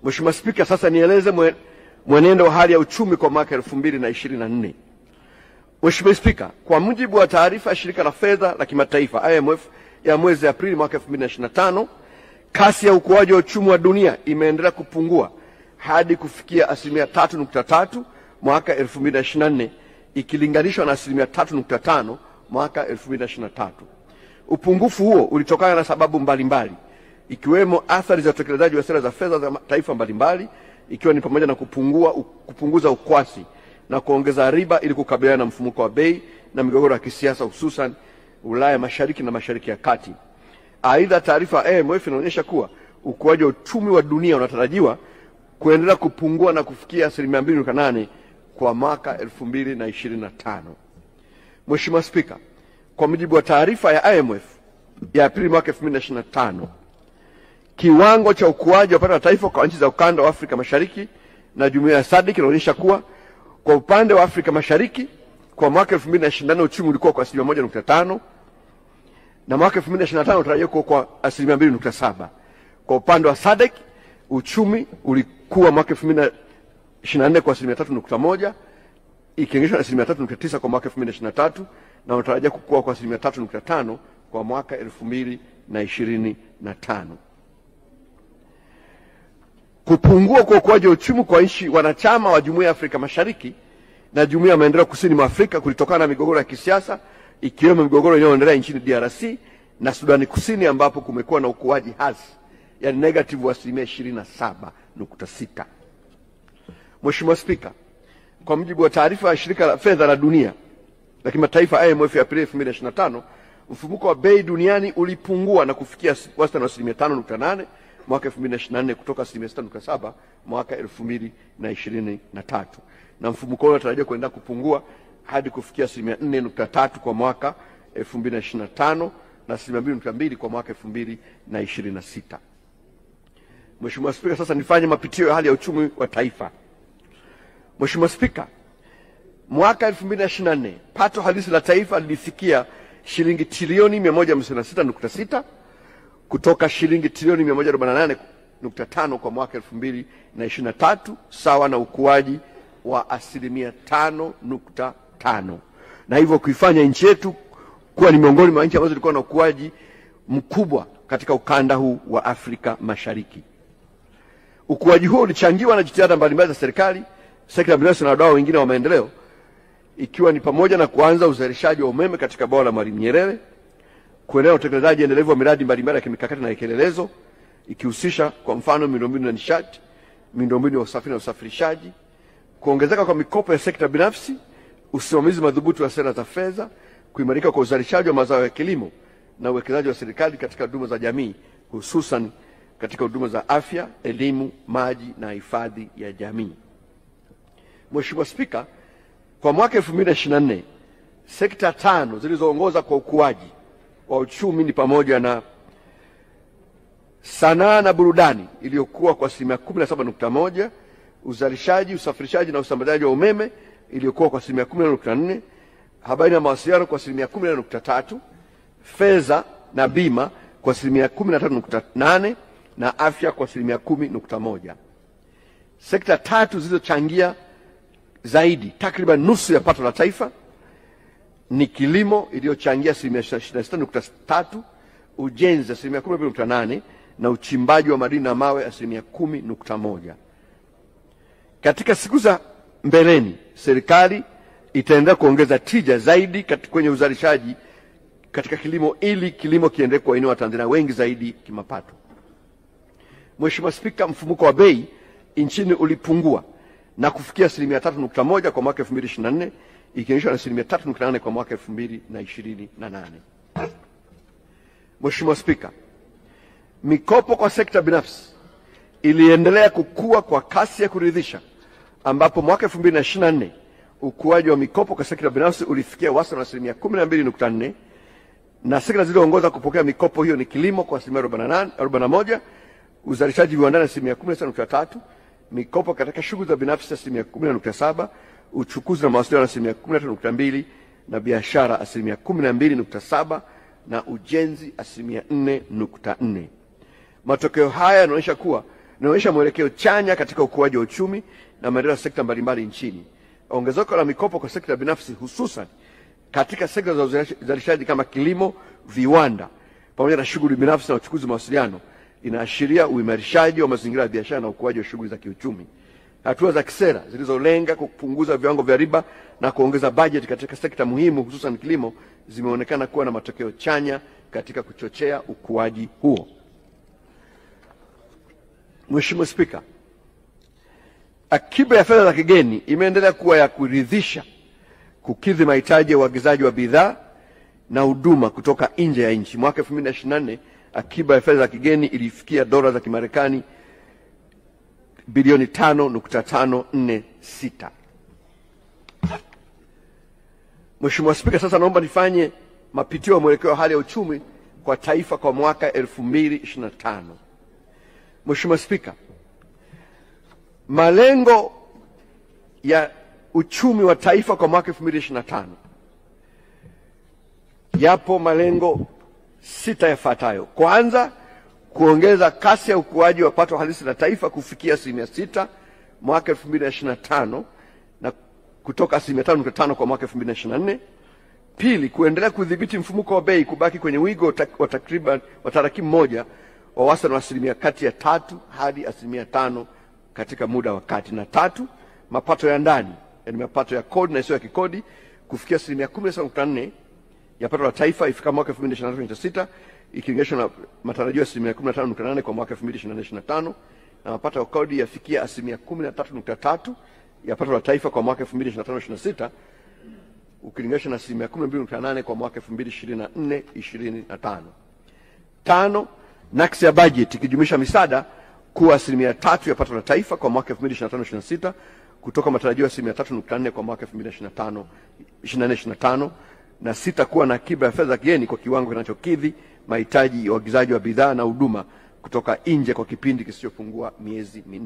Mheshimiwa Spika, sasa nieleze mwenendo wa hali ya uchumi kwa mwaka 2024. Mheshimiwa Spika, kwa mujibu wa taarifa ya Shirika la Fedha la Kimataifa IMF ya mwezi Aprili mwaka 2025, kasi ya ukuaji wa uchumi wa dunia imeendelea kupungua hadi kufikia 3.3% mwaka 2024 ikilinganishwa na 3.5% mwaka 2023. Upungufu huo ulitokana na sababu mbalimbali ikiwemo athari za utekelezaji wa sera za fedha za taifa mbalimbali, ikiwa ni pamoja na kupunguza ukwasi na kuongeza riba ili kukabiliana na mfumuko wa bei na migogoro ya kisiasa hususan Ulaya Mashariki na Mashariki ya Kati. Aidha, taarifa ya IMF inaonyesha kuwa ukuaji wa uchumi wa dunia unatarajiwa kuendelea kupungua na kufikia 2.8% kwa mwaka 2025. Mheshimiwa Spika, kwa mujibu wa taarifa ya IMF ya Aprili mwaka 2025, kiwango cha ukuaji wa pato la taifa kwa nchi za ukanda wa Afrika Mashariki na Jumuiya ya SADC kinaonyesha kuwa kwa upande wa Afrika Mashariki kwa mwaka 2024 uchumi ulikuwa kwa 1.5% na mwaka 2025 unatarajiwa kuwa kwa 2.7%. Kwa upande wa SADC uchumi ulikuwa mwaka 2024 kwa 3.1% ikilinganishwa na 3.9% kwa mwaka 2023 na unatarajiwa kukua kwa 3.5% kwa mwaka 2025. Kupungua kwa ukuaji wa uchumi kwa nchi wanachama wa Jumuiya ya Afrika Mashariki na Jumuiya ya Maendeleo Kusini mwa Afrika kulitokana na migogoro ya kisiasa ikiwemo migogoro inayoendelea nchini DRC na Sudani Kusini ambapo kumekuwa na ukuaji hasi, yani negative wa 27.6%. Mheshimiwa Spika, kwa mujibu wa taarifa ya Shirika la Fedha la Dunia la Kimataifa IMF ya Aprili 2025, mfumuko wa bei duniani ulipungua na kufikia wastani wa 5.8% mwaka 2024 kutoka 6.7% mwaka 2023, na mfumuko huo unatarajiwa kuendelea kupungua hadi kufikia 4.3% kwa mwaka 2025 na 2.2% kwa mwaka 2026. Mheshimiwa Spika, sasa nifanye mapitio ya hali ya uchumi wa taifa. Mheshimiwa Spika, mwaka 2024 pato halisi la taifa lilifikia shilingi trilioni 156.6 kutoka shilingi trilioni 148.5 kwa mwaka 2023, sawa na ukuaji wa 5.5%, na hivyo kuifanya nchi yetu kuwa ni miongoni mwa nchi ambazo zilikuwa na ukuaji mkubwa katika ukanda huu wa Afrika Mashariki. Ukuaji huo ulichangiwa na jitihada mbalimbali za serikali, sekta binafsi na wadau wengine wa maendeleo, ikiwa ni pamoja na kuanza uzalishaji wa umeme katika bwawa la Mwalimu Nyerere, kuendelea utekelezaji endelevu wa miradi mbalimbali ya kimikakati na kielelezo ikihusisha kwa mfano miundombinu ya nishati, miundombinu ya usafiri na usafirishaji, kuongezeka kwa mikopo ya sekta binafsi, usimamizi madhubuti wa sera za fedha, kuimarika kwa uzalishaji wa mazao ya kilimo na uwekezaji wa serikali katika huduma za jamii hususan katika huduma za afya, elimu, maji na hifadhi ya jamii. Mheshimiwa Spika, kwa mwaka 2024 sekta 5 zilizoongoza kwa ukuaji wa uchumi ni pamoja na sanaa na burudani iliyokuwa kwa 17.1%, uzalishaji, usafirishaji na usambazaji wa umeme iliyokuwa kwa 14.4%, habari na mawasiliano kwa 14.3%, fedha na bima kwa 13.8% na afya kwa 10.1%. Sekta 3 zilizochangia zaidi takriban nusu ya pato la taifa ni kilimo iliyochangia 26.3%, ujenzi 10.8% na uchimbaji wa madini na mawe 10.1%. Katika siku za mbeleni serikali itaendelea kuongeza tija zaidi kwenye uzalishaji katika kilimo ili kilimo kiendelee kuwainua Watanzania wengi zaidi kimapato. Mheshimiwa Spika, mfumuko wa bei nchini ulipungua na kufikia 3.1% kwa mwaka 2024 ikilinganishwa na 3.8% kwa mwaka 2028. Mheshimiwa Spika, mikopo kwa sekta binafsi iliendelea kukua kwa kasi ya kuridhisha ambapo mwaka 2024 ukuaji wa mikopo kwa sekta binafsi ulifikia wastani wa 12.4% na sekta zilizoongoza kupokea mikopo hiyo ni kilimo kwa 41%, uzalishaji viwandani 10.3%, mikopo katika shughuli za binafsi 10.7%, uchukuzi na mawasiliano 10.2% na biashara 12.7% na ujenzi 4.4%. Matokeo haya yanaonyesha kuwa inaonyesha mwelekeo chanya katika ukuaji wa uchumi na maendeleo ya sekta mbalimbali nchini. Ongezeko la mikopo kwa sekta binafsi, hususan katika sekta za uzalishaji kama kilimo, viwanda, pamoja na shughuli binafsi na uchukuzi mawasiliano, inaashiria uimarishaji wa mazingira ya biashara na ukuaji wa shughuli za kiuchumi. Hatua za kisera zilizolenga kupunguza viwango vya riba na kuongeza bajeti katika sekta muhimu, hususan kilimo, zimeonekana kuwa na matokeo chanya katika kuchochea ukuaji huo. Mheshimiwa Spika, akiba ya fedha za kigeni imeendelea kuwa ya kuridhisha kukidhi mahitaji ya uagizaji wa bidhaa na huduma kutoka nje ya nchi. Mwaka 2024 akiba ya fedha za kigeni ilifikia dola za Kimarekani bilioni 5.546. Mheshimiwa Spika, sasa naomba nifanye mapitio ya mwelekeo wa hali ya uchumi kwa taifa kwa mwaka 2025. Mheshimiwa Spika, malengo ya uchumi wa taifa kwa mwaka 2025 yapo malengo 6 yafuatayo. Kwanza, kuongeza kasi ya ukuaji wa pato halisi la taifa kufikia 6% mwaka 2025 na kutoka 5.5% kwa mwaka 2024. Pili, kuendelea kudhibiti mfumuko wa bei kubaki kwenye wigo wa takriban tarakimu moja wa wastani wa asilimia kati ya 3 hadi 5% katika muda wa kati. Na tatu, mapato ya ndani, yani mapato ya kodi na isiyo ya kikodi, kufikia 17.4% ya pato la taifa ifika mwaka 2025-26 ikilinganishwa na matarajio ya 15.8% kwa mwaka 2024-25, na mapato ya kodi yafikia 13.3% ya pato la taifa kwa mwaka 2025-26 ukilinganishwa na 12.8% kwa mwaka 2024-25. Tano, nakisi ya bajeti ikijumuisha misaada kuwa 3% ya pato la taifa kwa mwaka 2025-26 kutoka matarajio ya 3.4% kwa mwaka 2024-25, na 6, kuwa na akiba ya fedha za kigeni kwa kiwango kinachokidhi mahitaji ya uagizaji wa bidhaa na huduma kutoka nje kwa kipindi kisichopungua miezi 4.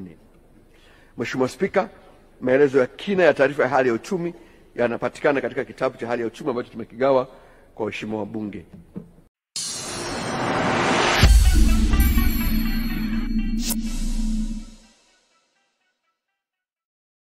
Mheshimiwa Spika, maelezo ya kina ya taarifa ya hali ya uchumi yanapatikana katika kitabu cha hali ya uchumi ambacho tumekigawa kwa waheshimiwa wabunge.